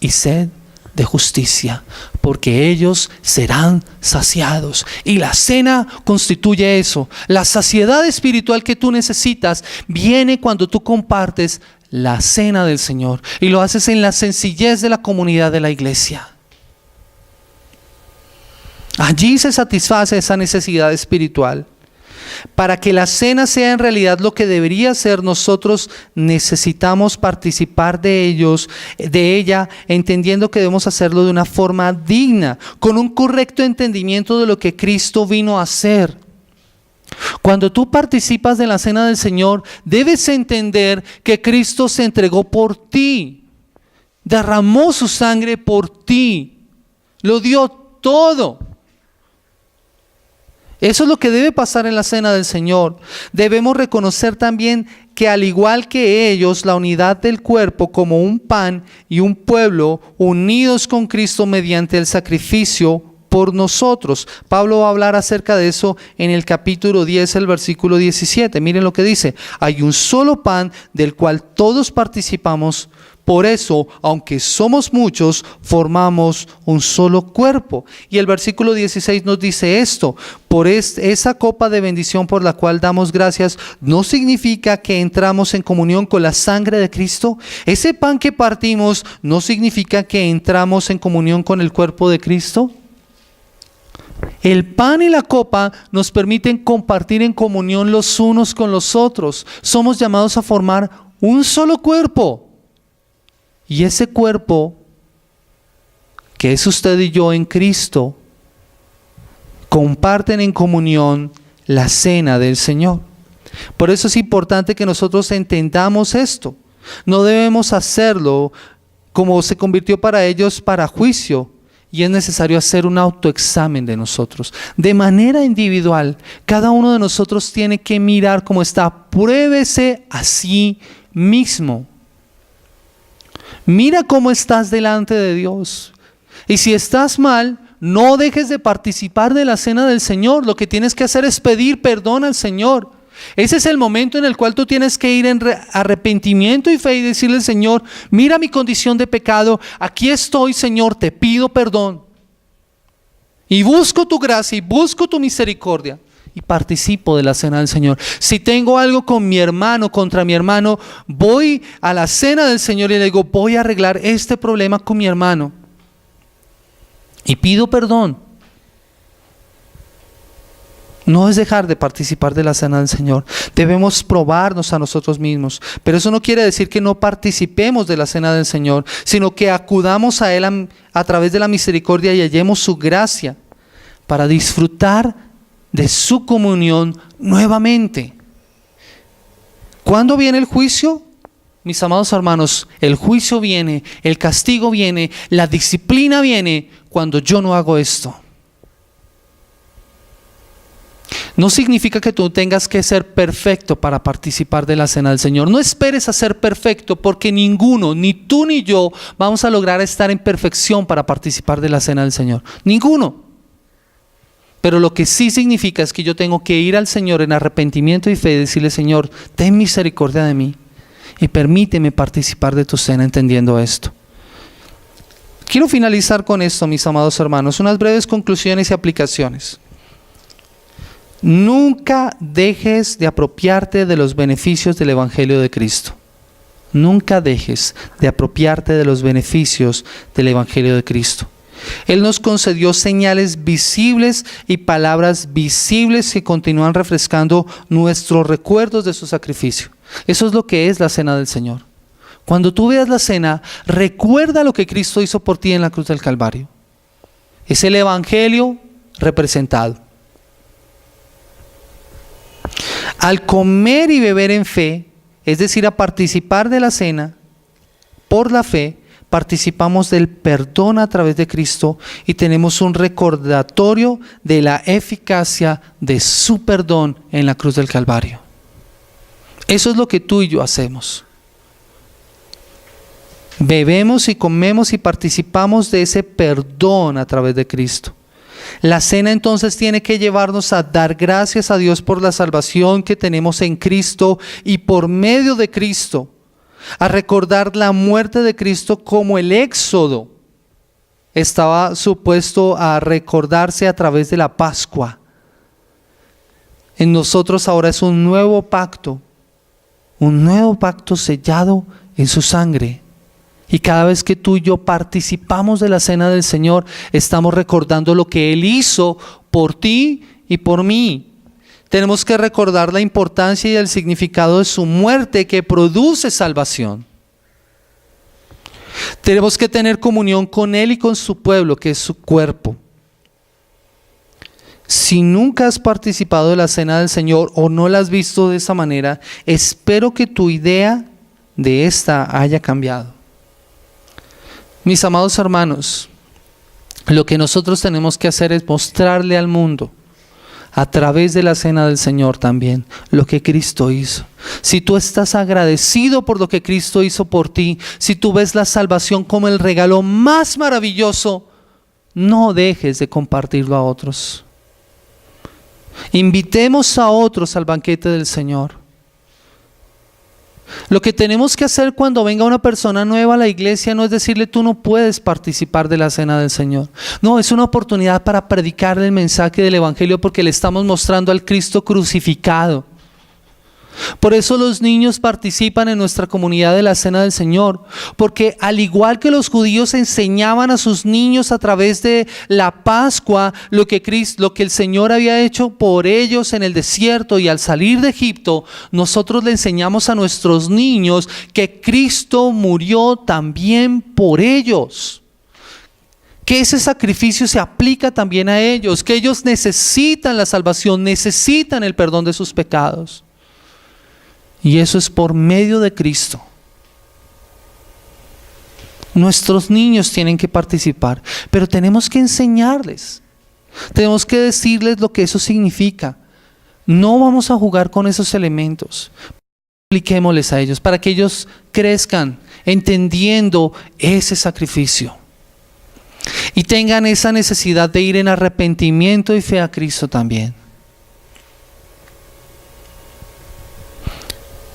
y sed de justicia, porque ellos serán saciados. Y la cena constituye eso. La saciedad espiritual que tú necesitas viene cuando tú compartes la cena del Señor y lo haces en la sencillez de la comunidad de la iglesia. Allí se satisface esa necesidad espiritual. Para que la cena sea en realidad lo que debería ser, nosotros necesitamos participar de ella, entendiendo que debemos hacerlo de una forma digna, con un correcto entendimiento de lo que Cristo vino a hacer. Cuando tú participas de la cena del Señor, debes entender que Cristo se entregó por ti, derramó su sangre por ti, lo dio todo. Eso es lo que debe pasar en la cena del Señor. Debemos reconocer también que al igual que ellos, la unidad del cuerpo como un pan y un pueblo unidos con Cristo mediante el sacrificio por nosotros. Pablo va a hablar acerca de eso en el capítulo 10, el versículo 17. Miren lo que dice: hay un solo pan del cual todos participamos. Por eso, aunque somos muchos, formamos un solo cuerpo. Y el versículo 16 nos dice esto: por esa copa de bendición por la cual damos gracias, ¿no significa que entramos en comunión con la sangre de Cristo? Ese pan que partimos, ¿no significa que entramos en comunión con el cuerpo de Cristo? El pan y la copa nos permiten compartir en comunión los unos con los otros. Somos llamados a formar un solo cuerpo. Y ese cuerpo, que es usted y yo en Cristo, comparten en comunión la cena del Señor. Por eso es importante que nosotros entendamos esto. No debemos hacerlo como se convirtió para ellos para juicio. Y es necesario hacer un autoexamen de nosotros. De manera individual, cada uno de nosotros tiene que mirar cómo está. Pruébese a sí mismo. Mira cómo estás delante de Dios. Y si estás mal, no dejes de participar de la cena del Señor. Lo que tienes que hacer es pedir perdón al Señor. Ese es el momento en el cual tú tienes que ir en arrepentimiento y fe y decirle al Señor: mira mi condición de pecado, aquí estoy, Señor, te pido perdón. Y busco tu gracia y busco tu misericordia. Y participo de la cena del Señor. Si tengo algo con mi hermano, contra mi hermano, voy a la cena del Señor y le digo: voy a arreglar este problema con mi hermano. Y pido perdón. No es dejar de participar de la cena del Señor. Debemos probarnos a nosotros mismos. Pero eso no quiere decir que no participemos de la cena del Señor, sino que acudamos a Él a través de la misericordia y hallemos su gracia para disfrutar de su comunión nuevamente. ¿Cuándo viene el juicio? Mis amados hermanos, el juicio viene, el castigo viene, la disciplina viene cuando yo no hago esto. No significa que tú tengas que ser perfecto para participar de la cena del Señor. No esperes a ser perfecto, porque ninguno, ni tú ni yo, vamos a lograr estar en perfección para participar de la cena del Señor. Ninguno. Pero lo que sí significa es que yo tengo que ir al Señor en arrepentimiento y fe y decirle: Señor, ten misericordia de mí y permíteme participar de tu cena entendiendo esto. Quiero finalizar con esto, mis amados hermanos, unas breves conclusiones y aplicaciones. Nunca dejes de apropiarte de los beneficios del Evangelio de Cristo. Nunca dejes de apropiarte de los beneficios del Evangelio de Cristo. Él nos concedió señales visibles y palabras visibles que continúan refrescando nuestros recuerdos de su sacrificio. Eso es lo que es la cena del Señor. Cuando tú veas la cena, recuerda lo que Cristo hizo por ti en la cruz del Calvario. Es el Evangelio representado. Al comer y beber en fe, es decir, a participar de la cena, por la fe, participamos del perdón a través de Cristo y tenemos un recordatorio de la eficacia de su perdón en la cruz del Calvario. Eso es lo que tú y yo hacemos. Bebemos y comemos y participamos de ese perdón a través de Cristo. La cena entonces tiene que llevarnos a dar gracias a Dios por la salvación que tenemos en Cristo y por medio de Cristo, a recordar la muerte de Cristo como el éxodo estaba supuesto a recordarse a través de la Pascua. En nosotros ahora es un nuevo pacto sellado en su sangre. Y cada vez que tú y yo participamos de la cena del Señor, estamos recordando lo que Él hizo por ti y por mí. Tenemos que recordar la importancia y el significado de su muerte que produce salvación. Tenemos que tener comunión con Él y con su pueblo, que es su cuerpo. Si nunca has participado de la cena del Señor o no la has visto de esa manera, espero que tu idea de esta haya cambiado. Mis amados hermanos, lo que nosotros tenemos que hacer es mostrarle al mundo, a través de la cena del Señor también, lo que Cristo hizo. Si tú estás agradecido por lo que Cristo hizo por ti, si tú ves la salvación como el regalo más maravilloso, no dejes de compartirlo a otros. Invitemos a otros al banquete del Señor. Lo que tenemos que hacer cuando venga una persona nueva a la iglesia no es decirle: tú no puedes participar de la cena del Señor. No, es una oportunidad para predicarle el mensaje del Evangelio, porque le estamos mostrando al Cristo crucificado. Por eso los niños participan en nuestra comunidad de la cena del Señor, porque al igual que los judíos enseñaban a sus niños a través de la Pascua lo que el Señor había hecho por ellos en el desierto y al salir de Egipto, nosotros le enseñamos a nuestros niños que Cristo murió también por ellos, que ese sacrificio se aplica también a ellos, que ellos necesitan la salvación, necesitan el perdón de sus pecados. Y eso es por medio de Cristo. Nuestros niños tienen que participar, pero tenemos que enseñarles. Tenemos que decirles lo que eso significa. No vamos a jugar con esos elementos. Expliquémosles a ellos para que ellos crezcan entendiendo ese sacrificio. Y tengan esa necesidad de ir en arrepentimiento y fe a Cristo también.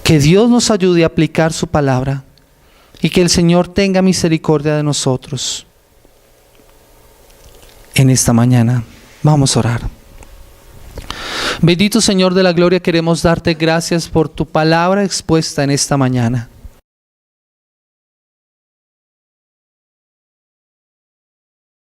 Que Dios nos ayude a aplicar su palabra y que el Señor tenga misericordia de nosotros. En esta mañana vamos a orar. Bendito Señor de la gloria, queremos darte gracias por tu palabra expuesta en esta mañana.